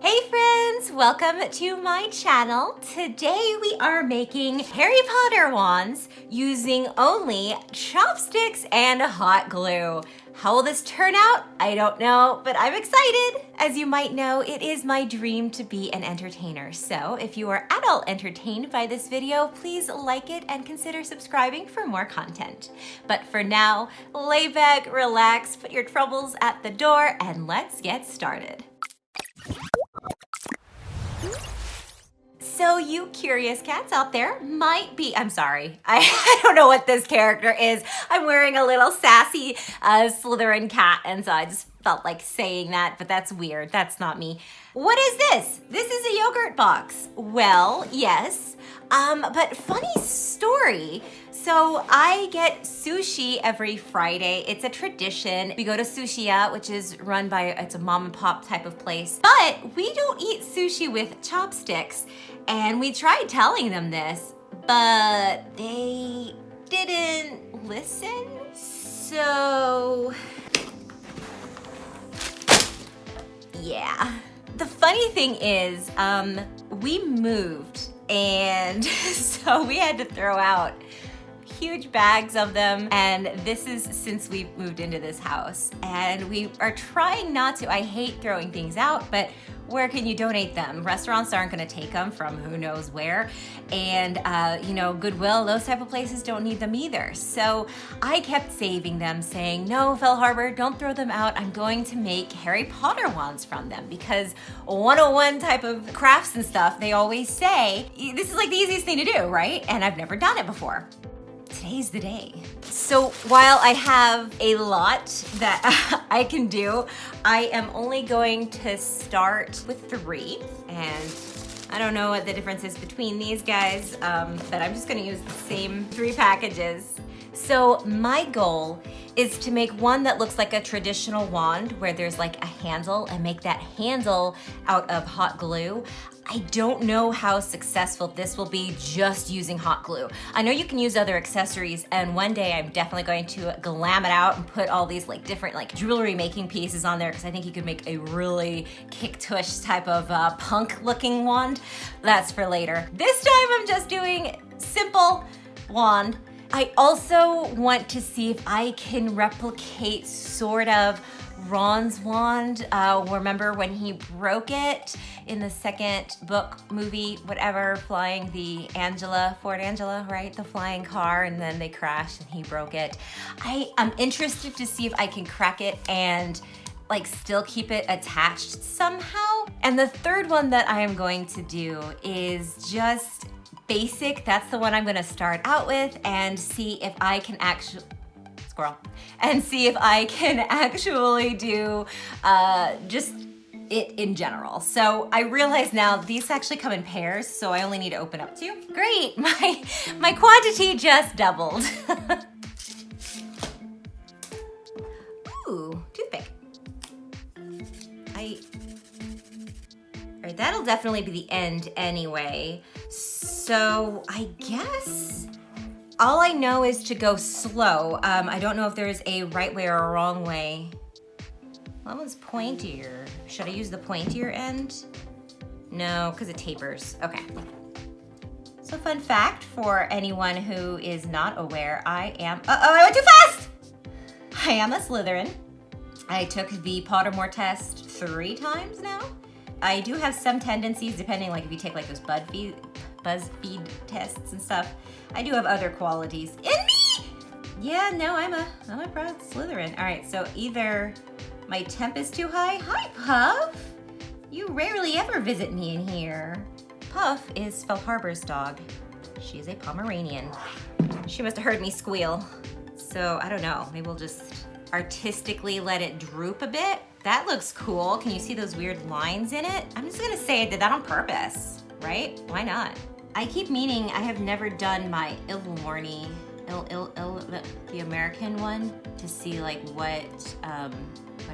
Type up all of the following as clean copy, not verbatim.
Hey friends, welcome to my channel. Today we are making Harry Potter wands using only chopsticks and hot glue. How will this turn out? I don't know, but I'm excited. As you might know, it is my dream to be an entertainer. So if you are at all entertained by this video, please like it and consider subscribing for more content. But for now, lay back, relax, put your troubles at the door, and let's get started. So you curious cats out there might be, I'm sorry, I don't know what this character is. I'm wearing a little sassy Slytherin cat, and so I just felt like saying that, but that's weird. That's not me. What is this? This is a yogurt box. Well, yes, but funny story. So I get sushi every Friday. It's a tradition. We go to Sushiya, which is run by, it's a mom and pop type of place. But we don't eat sushi with chopsticks. And we tried telling them this, but they didn't listen. So, yeah. The funny thing is, we moved, and so we had to throw out huge bags of them, and this is since we've moved into this house, and we are trying not to. I hate throwing things out, but where can you donate them? Restaurants aren't going to take them from who knows where, and you know, Goodwill, those type of places don't need them either. So I kept saving them, saying, no, Fell Harbor, don't throw them out. I'm going to make Harry Potter wands from them, because 101 type of crafts and stuff, they always say, this is like the easiest thing to do, right? And I've never done it before. Today's the day. So while I have a lot that I can do, I am only going to start with 3. And I don't know what the difference is between these guys, but I'm just gonna use the same 3 packages. So my goal is to make one that looks like a traditional wand where there's like a handle, and make that handle out of hot glue. I don't know how successful this will be just using hot glue. I know you can use other accessories, and one day I'm definitely going to glam it out and put all these like different like jewelry making pieces on there, because I think you could make a really kick-tush type of punk looking wand. That's for later. This time I'm just doing simple wand. I also want to see if I can replicate sort of Ron's wand. Remember when he broke it in the second book, movie, whatever, flying the Ford Angela, right? The flying car, and then they crashed and he broke it. I'm interested to see if I can crack it and like still keep it attached somehow. And the third one that I am going to do is just basic. That's the one I'm gonna start out with and see if I can actually do just it in general. So I realize now these actually come in pairs, so I only need to open up 2. Great, my quantity just doubled. Ooh, toothpick. Alright, that'll definitely be the end anyway. So I guess all I know is to go slow. I don't know if there's a right way or a wrong way. That one's pointier. Should I use the pointier end? No, because it tapers. Okay. So fun fact for anyone who is not aware, I went too fast! I am a Slytherin. I took the Pottermore test 3 times now. I do have some tendencies, depending, like if you take like those BuzzFeed tests and stuff. I do have other qualities in me. Yeah, no, I'm a proud Slytherin. All right, so either my temp is too high. Hi, Puff. You rarely ever visit me in here. Puff is Fell Harbor's dog. She is a Pomeranian. She must have heard me squeal. So I don't know, maybe we'll just artistically let it droop a bit. That looks cool. Can you see those weird lines in it? I'm just gonna say I did that on purpose, right? Why not? I keep meaning I have never done my Ilvermorny, the American one, to see like what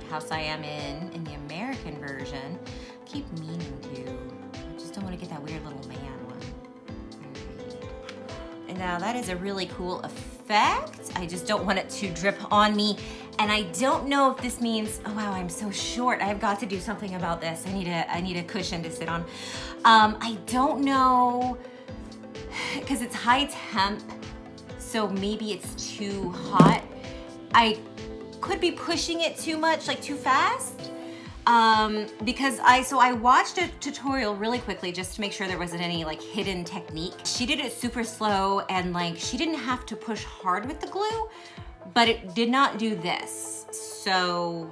house I am in the American version. I keep meaning to. I just don't want to get that weird little man one. And now that is a really cool effect. I just don't want it to drip on me And I don't know if this means, oh wow, I'm so short. I've got to do something about this. I need a cushion to sit on. I don't know, because it's high temp, so maybe it's too hot. I could be pushing it too much, like too fast. Because I watched a tutorial really quickly just to make sure there wasn't any like hidden technique. She did it super slow and like she didn't have to push hard with the glue, but it did not do this. So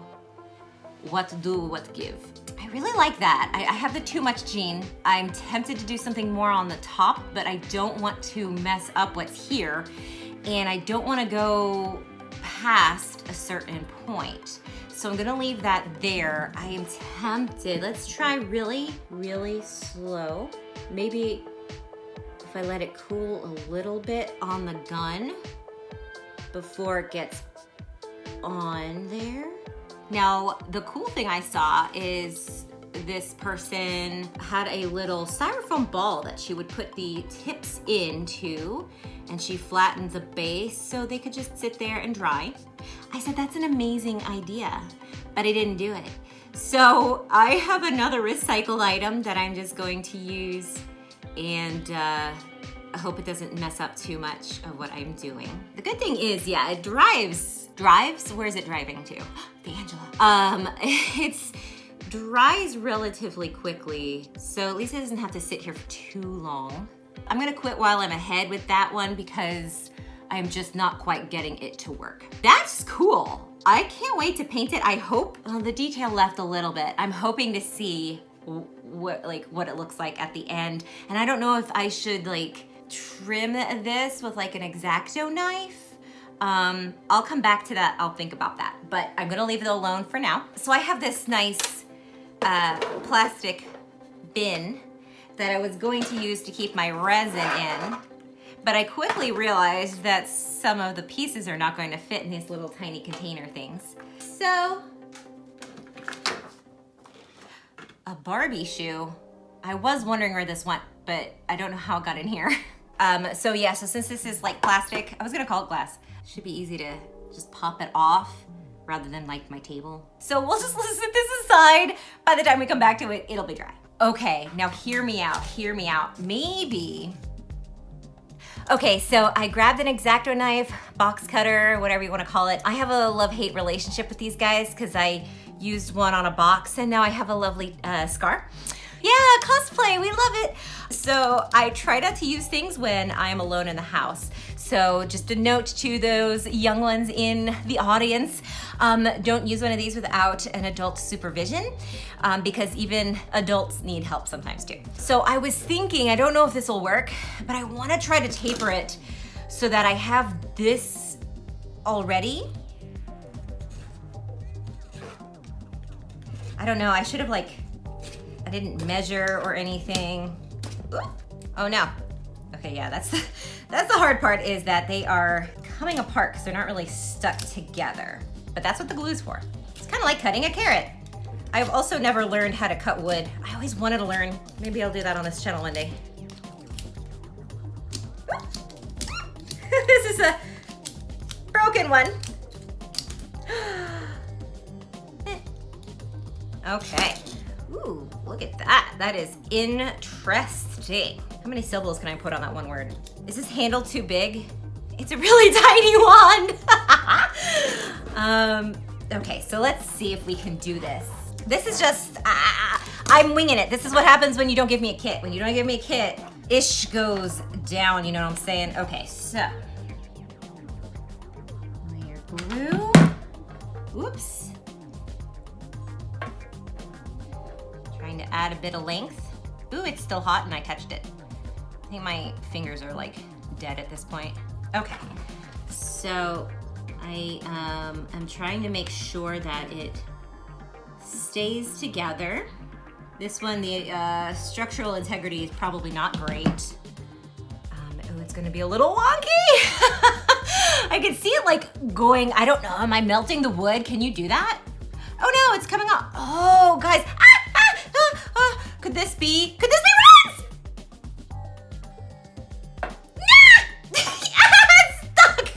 what to do, what to give. I really like that. I have the too much gene. I'm tempted to do something more on the top, but I don't want to mess up what's here. And I don't want to go past a certain point. So I'm gonna leave that there. I am tempted. Let's try really, really slow. Maybe if I let it cool a little bit on the gun before it gets on there. Now, the cool thing I saw is this person had a little styrofoam ball that she would put the tips into, and she flattens a base so they could just sit there and dry. I said, that's an amazing idea, but I didn't do it. So I have another recycled item that I'm just going to use, and I hope it doesn't mess up too much of what I'm doing. The good thing is, yeah, it drives? Where is it driving to? The Angela. It's dries relatively quickly, so at least it doesn't have to sit here for too long. I'm gonna quit while I'm ahead with that one because I'm just not quite getting it to work. That's cool. I can't wait to paint it. I hope, well, the detail left a little bit. I'm hoping to see what it looks like at the end. And I don't know if I should like trim this with like an X-Acto knife. I'll come back to that. I'll think about that, but I'm gonna leave it alone for now. So I have this nice plastic bin that I was going to use to keep my resin in, but I quickly realized that some of the pieces are not going to fit in these little tiny container things. So, a Barbie shoe. I was wondering where this went, but I don't know how it got in here. So yeah, so since this is like plastic, I was gonna call it glass. Should be easy to just pop it off rather than like my table. So we'll just set this aside. By the time we come back to it, it'll be dry. Okay, now hear me out. Maybe. Okay, so I grabbed an X-Acto knife, box cutter, whatever you wanna call it. I have a love-hate relationship with these guys because I used one on a box and now I have a lovely scar. Yeah, cosplay, we love it. So I try not to use things when I'm alone in the house. So just a note to those young ones in the audience, don't use one of these without an adult supervision, because even adults need help sometimes too. So I was thinking, I don't know if this will work, but I wanna try to taper it so that I have this already. I don't know, I should have I didn't measure or anything. Ooh. Oh no. Okay, yeah, that's the hard part, is that they are coming apart because they're not really stuck together. But that's what the glue's for. It's kind of like cutting a carrot. I've also never learned how to cut wood. I always wanted to learn. Maybe I'll do that on this channel one day. This is a broken one. Okay. Ooh, look at that. That is interesting. How many syllables can I put on that one word? Is this handle too big? It's a really tiny one. Okay, so let's see if we can do this. This is just, I'm winging it. This is what happens when you don't give me a kit. When you don't give me a kit, ish goes down, you know what I'm saying? Okay, so. Layer glue. Oops. Trying to add a bit of length. Ooh, it's still hot and I touched it. I think my fingers are like dead at this point. Okay, so I am trying to make sure that it stays together. This one, the structural integrity is probably not great. Oh, it's gonna be a little wonky. I can see it like going, I don't know, am I melting the wood? Can you do that? Oh no, it's coming off. Oh, guys, could this be Rose? Nah! Stuck!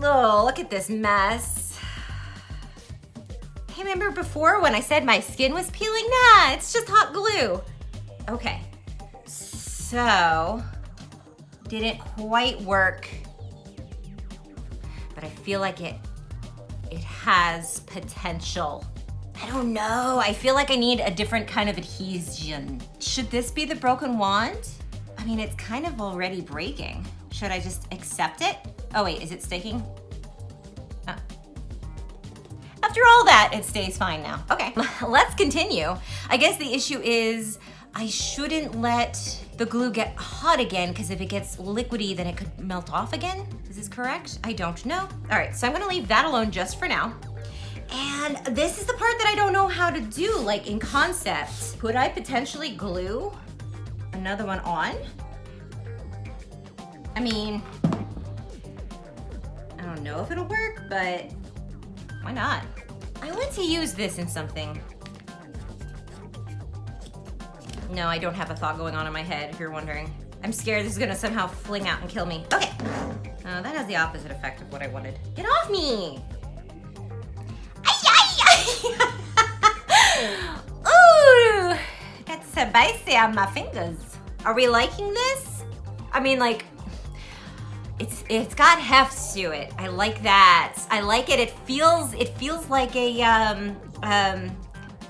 Oh, look at this mess. Hey, remember before when I said my skin was peeling? Nah, it's just hot glue. Okay, so didn't quite work, but I feel like it has potential. I don't know, I feel like I need a different kind of adhesion. Should this be the broken wand? I mean, it's kind of already breaking. Should I just accept it? Oh wait, is it sticking? Oh. After all that, it stays fine now. Okay, let's continue. I guess the issue is I shouldn't let the glue get hot again, because if it gets liquidy, then it could melt off again. Is this correct? I don't know. All right, so I'm gonna leave that alone just for now. And this is the part that I don't know how to do, like in concept. Could I potentially glue another one on? I mean, I don't know if it'll work, but why not? I want to use this in something. No, I don't have a thought going on in my head, if you're wondering. I'm scared this is gonna somehow fling out and kill me. Okay. Oh, that has the opposite effect of what I wanted. Get off me! Ooh, that's spicy on my fingers. Are we liking this? I mean, like, it's got heft to it. I like that. I like it. It feels like a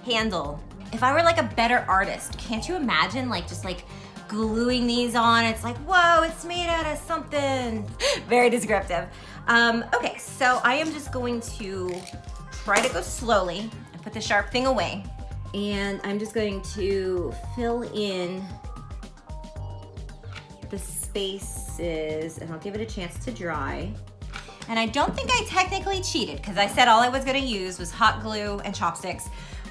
handle. If I were like a better artist, can't you imagine like just like gluing these on? It's like, whoa, it's made out of something. Very descriptive. Okay, so I am just going to try to go slowly and put the sharp thing away. And I'm just going to fill in the spaces and I'll give it a chance to dry. And I don't think I technically cheated because I said all I was gonna use was hot glue and chopsticks.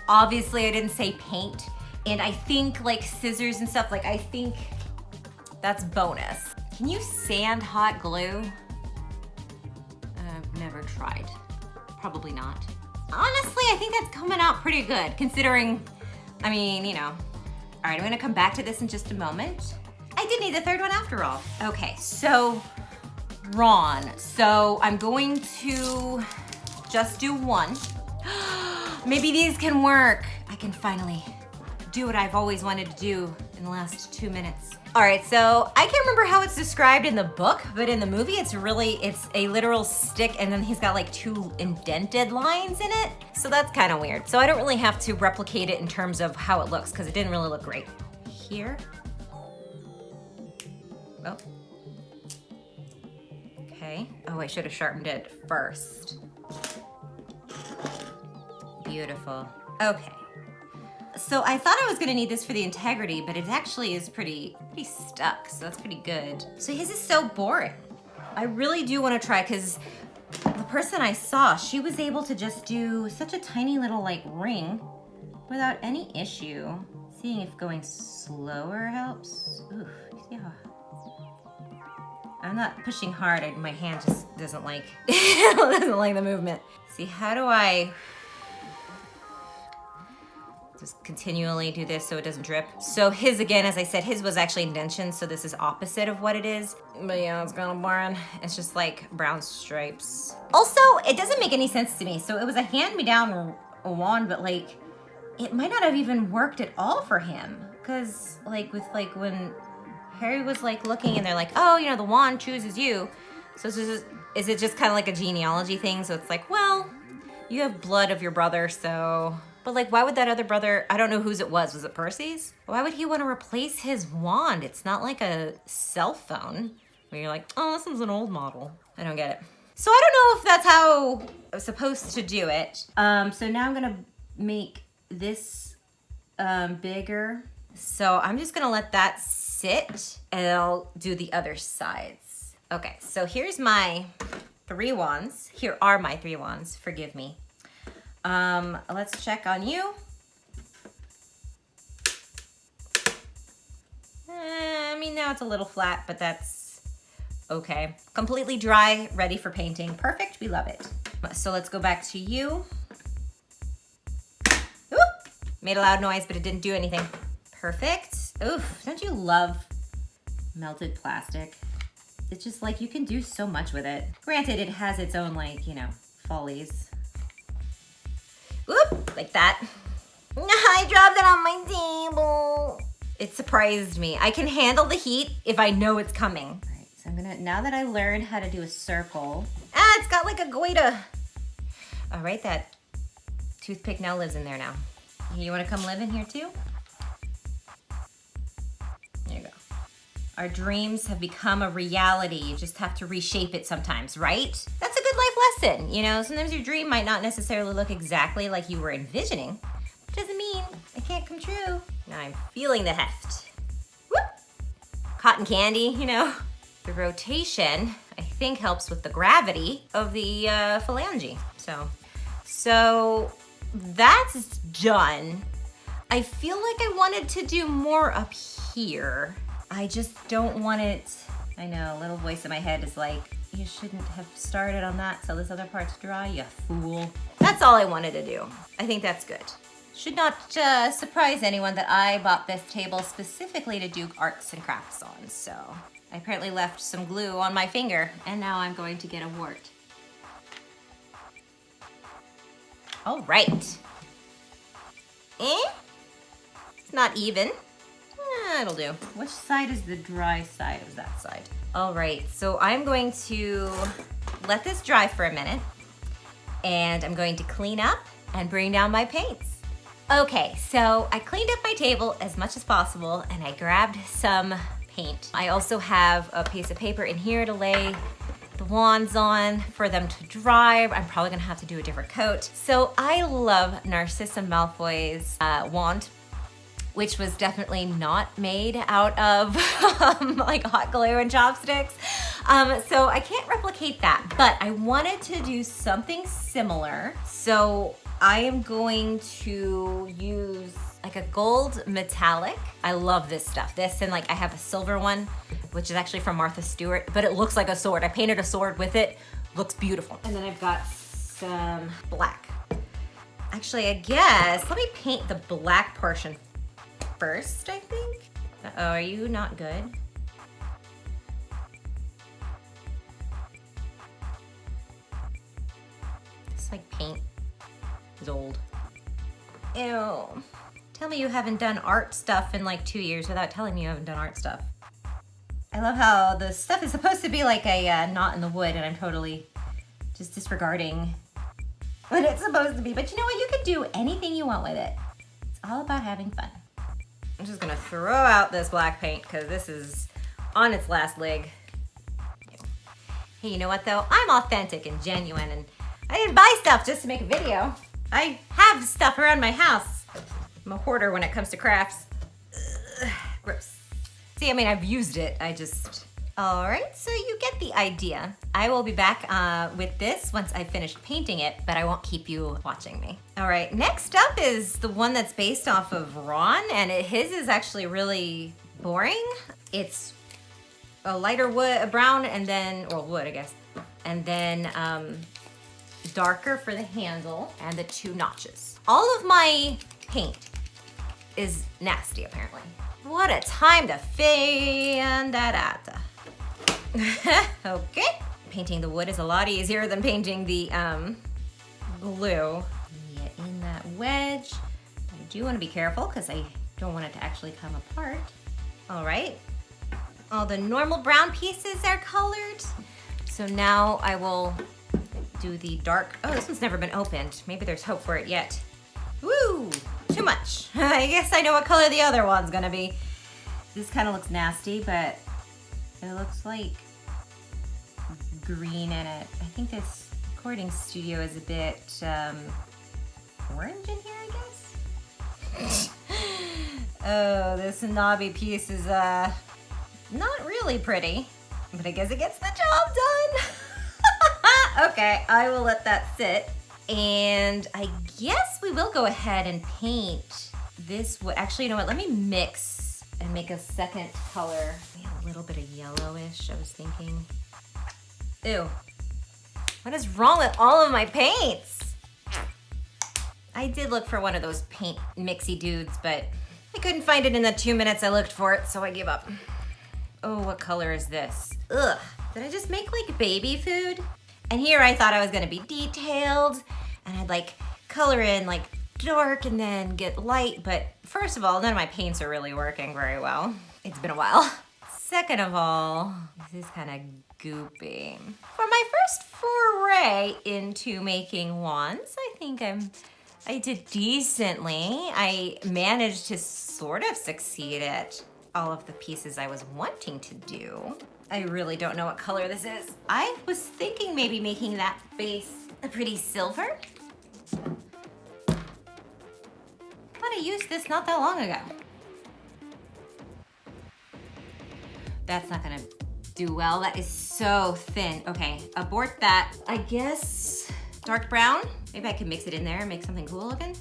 Obviously I didn't say paint. And I think like scissors and stuff, like I think that's bonus. Can you sand hot glue? I've never tried. Probably not. Honestly, I think that's coming out pretty good considering, I mean, you know. All right, I'm gonna come back to this in just a moment. I did need the third one after all. Okay, so Ron. So I'm going to just do one. Maybe these can work. I can finally do what I've always wanted to do in the last 2 minutes. All right, so I can't remember how it's described in the book, but in the movie, it's a literal stick and then he's got like 2 indented lines in it. So that's kind of weird. So I don't really have to replicate it in terms of how it looks because it didn't really look great. Here. Oh. Okay. Oh, I should have sharpened it first. Beautiful. Okay. So I thought I was gonna need this for the integrity, but it actually is pretty stuck, so that's pretty good. So his is so boring. I really do wanna try, because the person I saw, she was able to just do such a tiny little like ring without any issue. Seeing if going slower helps. Oof, yeah. I'm not pushing hard, my hand just doesn't like, doesn't like the movement. See, how do I just continually do this so it doesn't drip? So his, again, as I said, his was actually indention, so this is opposite of what it is. But yeah, it's kind of boring. It's just like brown stripes. Also, it doesn't make any sense to me. So it was a hand-me-down wand, but like, it might not have even worked at all for him. Cause like with like when Harry was like looking and they're like, oh, you know, the wand chooses you. So is it just kind of like a genealogy thing? So it's like, well, you have blood of your brother, so. But like, why would that other brother, I don't know whose it was it Percy's? Why would he want to replace his wand? It's not like a cell phone where you're like, oh, this one's an old model. I don't get it. So I don't know if that's how I was supposed to do it. So now I'm gonna make this bigger. So I'm just gonna let that sit and I'll do the other sides. Okay, so here's my 3 wands. Here are my 3 wands, forgive me. Let's check on you. I mean, now it's a little flat, but that's okay. Completely dry, ready for painting. Perfect, we love it. So let's go back to you. Oop, made a loud noise, but it didn't do anything. Perfect. Oof, don't you love melted plastic? It's just like you can do so much with it. Granted, it has its own like, you know, follies. Whoop, like that. I dropped it on my table. It surprised me. I can handle the heat if I know it's coming. All right, so I'm gonna, now that I learned how to do a circle. Ah, it's got like a goiter. All right, that toothpick now lives in there now. You wanna come live in here too? There you go. Our dreams have become a reality. You just have to reshape it sometimes, right? That's a good life lesson. You know, sometimes your dream might not necessarily look exactly like you were envisioning. Doesn't mean it can't come true. Now I'm feeling the heft. Whoop! Cotton candy, you know. The rotation, I think, helps with the gravity of the phalange. So that's done. I feel like I wanted to do more up here. I just don't want it, I know, a little voice in my head is like, you shouldn't have started on that so this other part's dry, you fool. That's all I wanted to do. I think that's good. Should not surprise anyone that I bought this table specifically to do arts and crafts on, so I apparently left some glue on my finger and now I'm going to get a wart. All right. It's not even. It'll do. Which side is the dry side? It was that side. All right, so I'm going to let this dry for a minute and I'm going to clean up and bring down my paints. Okay, so I cleaned up my table as much as possible and I grabbed some paint. I also have a piece of paper in here to lay the wands on for them to dry. I'm probably gonna have to do a different coat. So I love Narcissa Malfoy's wand, which was definitely not made out of like hot glue and chopsticks. So I can't replicate that, but I wanted to do something similar. So I am going to use like a gold metallic. I love this stuff. This and like I have a silver one, which is actually from Martha Stewart, but it looks like a sword. I painted a sword with it. Looks beautiful. And then I've got some black. Actually, I guess, let me paint the black portion first, I think. Uh-oh, are you not good? It's like paint is old. Ew. Tell me you haven't done art stuff in like 2 years without telling me you haven't done art stuff. I love how the stuff is supposed to be like a knot in the wood and I'm totally just disregarding what it's supposed to be. But you know what? You can do anything you want with it. It's all about having fun. I'm just gonna throw out this black paint because this is on its last leg. Hey, you know what though? I'm authentic and genuine and I didn't buy stuff just to make a video. I have stuff around my house. I'm a hoarder when it comes to crafts. Ugh, gross. See, I mean, I've used it. All right, so you get the idea. I will be back with this once I've finished painting it, but I won't keep you watching me. All right, next up is the one that's based off of Ron, and his is actually really boring. It's a lighter wood, a brown, and then, or wood, I guess, and then darker for the handle and the 2 notches. All of my paint is nasty, apparently. What a time to find that out. Okay. Painting the wood is a lot easier than painting the glue. Get in that wedge. I do want to be careful because I don't want it to actually come apart. All right. All the normal brown pieces are colored. So now I will do the dark. Oh, this one's never been opened. Maybe there's hope for it yet. Woo! Too much. I guess I know what color the other one's gonna be. This kind of looks nasty, but it looks like green in it. I think this recording studio is a bit orange in here, I guess. Oh, this knobby piece is not really pretty, but I guess it gets the job done. Okay, I will let that sit. And I guess we will go ahead and paint this wood. Actually, you know what? Let me mix and make a second color. Maybe a little bit of yellowish, I was thinking. Ew. What is wrong with all of my paints? I did look for one of those paint mixy dudes, but I couldn't find it in the 2 minutes I looked for it, so I gave up. Oh, what color is this? Ugh. Did I just make like baby food? And here I thought I was gonna be detailed and I'd like color in like dark and then get light, but first of all, none of my paints are really working very well. It's been a while. Second of all, this is kind of goopy. For my first foray into making wands, I think I did decently. I managed to sort of succeed at all of the pieces I was wanting to do. I really don't know what color this is. I was thinking maybe making that base a pretty silver. But I used this not that long ago. That's not gonna do well. That is so thin. Okay, abort that. I guess dark brown. Maybe I can mix it in there and make something cool looking.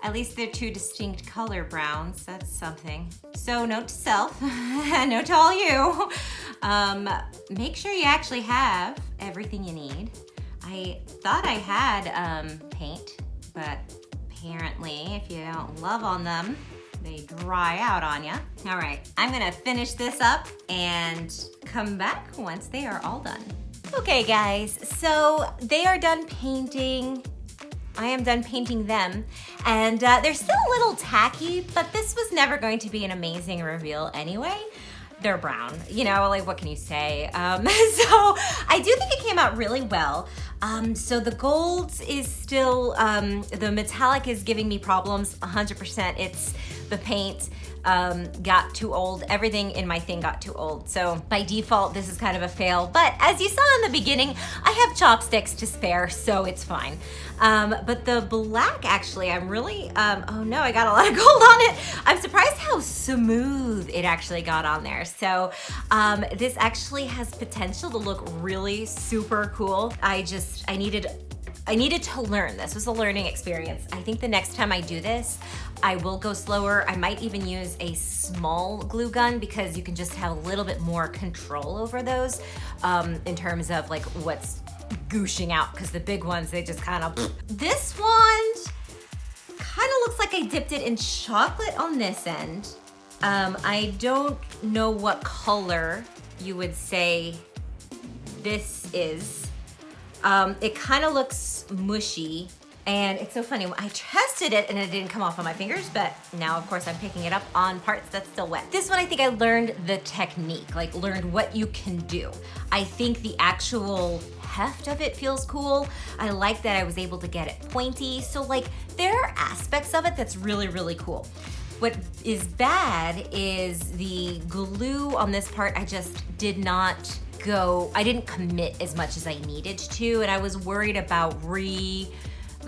At least they're two distinct color browns. That's something. So note to self, note to all you. Make sure you actually have everything you need. I thought I had paint, but apparently if you don't love on them, they dry out on you. All right, I'm gonna finish this up and come back once they are all done. Okay guys, so they are done painting. I am done painting them, and they're still a little tacky, but this was never going to be an amazing reveal anyway. They're brown, you know, like what can you say? So I do think it came out really well. So the gold is still, the metallic is giving me problems 100%. It's the paint got too old. Everything in my thing got too old. So by default, this is kind of a fail. But as you saw in the beginning, I have chopsticks to spare, so it's fine. But the black, actually, I'm really, oh no, I got a lot of gold on it. I'm surprised how smooth it actually got on there. So this actually has potential to look really super cool. I needed to learn. This was a learning experience. I think the next time I do this, I will go slower. I might even use a small glue gun because you can just have a little bit more control over those in terms of like what's gooshing out, because the big ones, they just kind of, this wand kind of looks like I dipped it in chocolate on this end. I don't know what color you would say this is. It kind of looks mushy, and it's so funny. I tested it and it didn't come off on my fingers, but now of course I'm picking it up on parts that's still wet. This one, I think I learned the technique, like learned what you can do. I think the actual heft of it feels cool. I like that I was able to get it pointy. So like there are aspects of it that's really, really cool. What is bad is the glue on this part. I just did not I didn't commit as much as I needed to, and I was worried about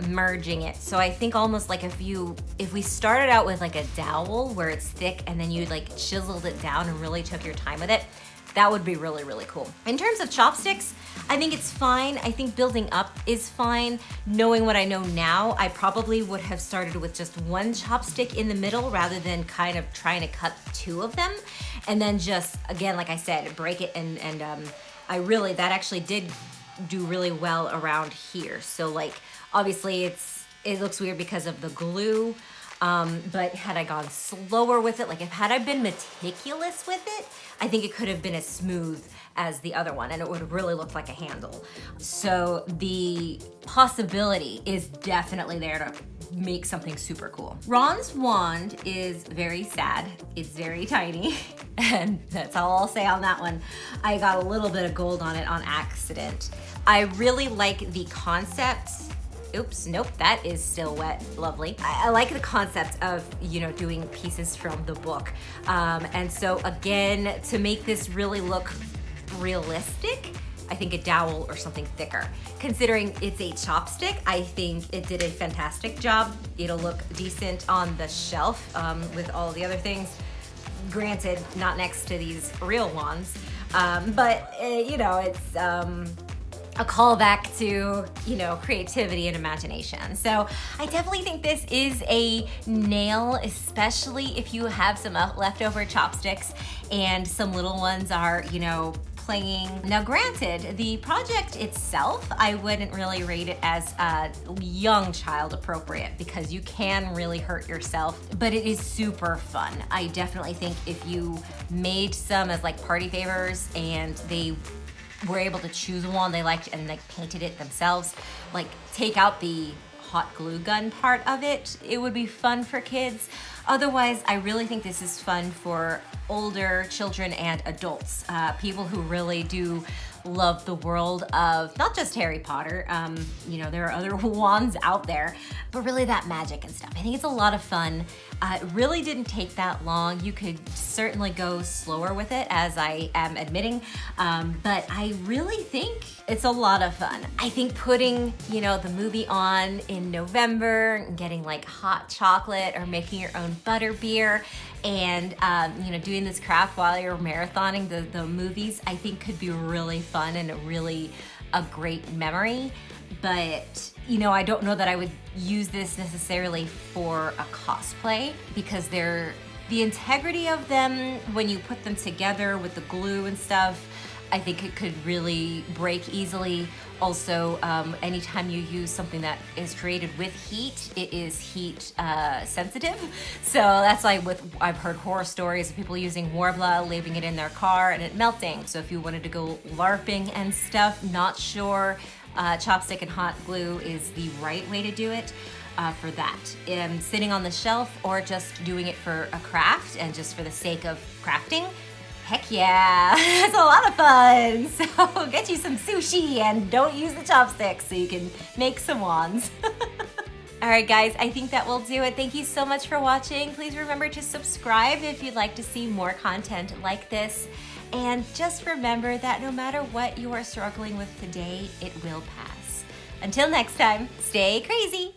merging it. So I think almost like if we started out with like a dowel where it's thick and then you like chiseled it down and really took your time with it, that would be really, really cool. In terms of chopsticks, I think it's fine. I think building up is fine. Knowing what I know now, I probably would have started with just one chopstick in the middle rather than kind of trying to cut two of them. And then just, again, like I said, break it and that actually did do really well around here. So like, obviously it looks weird because of the glue, but had I gone slower with it, like had I been meticulous with it, I think it could have been as smooth as the other one and it would have really looked like a handle. So the possibility is definitely there to make something super cool. Ron's wand is very sad. It's very tiny, and that's all I'll say on that one. I got a little bit of gold on it on accident. I really like the concept. Oops, nope, that is still wet, lovely. I like the concept of, you know, doing pieces from the book. And so again, to make this really look realistic, I think a dowel or something thicker. Considering it's a chopstick, I think it did a fantastic job. It'll look decent on the shelf with all the other things. Granted, not next to these real wands, but you know, it's a callback to, you know, creativity and imagination. So I definitely think this is a nail, especially if you have some leftover chopsticks and some little ones are, you know, playing. Now granted, the project itself, I wouldn't really rate it as young child appropriate because you can really hurt yourself, but it is super fun. I definitely think if you made some as like party favors and they were able to choose a wand they liked and like painted it themselves, like take out the hot glue gun part of it, it would be fun for kids. Otherwise, I really think this is fun for older children and adults, people who really do love the world of not just Harry Potter, you know, there are other wands out there, but really that magic and stuff. I think it's a lot of fun. It really didn't take that long. You could certainly go slower with it, as I am admitting, but I really think it's a lot of fun. I think putting, you know, the movie on in November and getting like hot chocolate or making your own butter beer and, you know, doing this craft while you're marathoning the movies, I think could be really fun and a great memory. But, you know, I don't know that I would use this necessarily for a cosplay, because the integrity of them when you put them together with the glue and stuff, I think it could really break easily. Also, anytime you use something that is created with heat, it is heat sensitive. So that's why I've heard horror stories of people using Worbla, leaving it in their car and it melting. So if you wanted to go LARPing and stuff, not sure chopstick and hot glue is the right way to do it for that. Sitting on the shelf or just doing it for a craft and just for the sake of crafting, heck yeah, it's a lot of fun. So get you some sushi and don't use the chopsticks so you can make some wands. All right, guys, I think that will do it. Thank you so much for watching. Please remember to subscribe if you'd like to see more content like this. And just remember that no matter what you are struggling with today, it will pass. Until next time, stay crazy.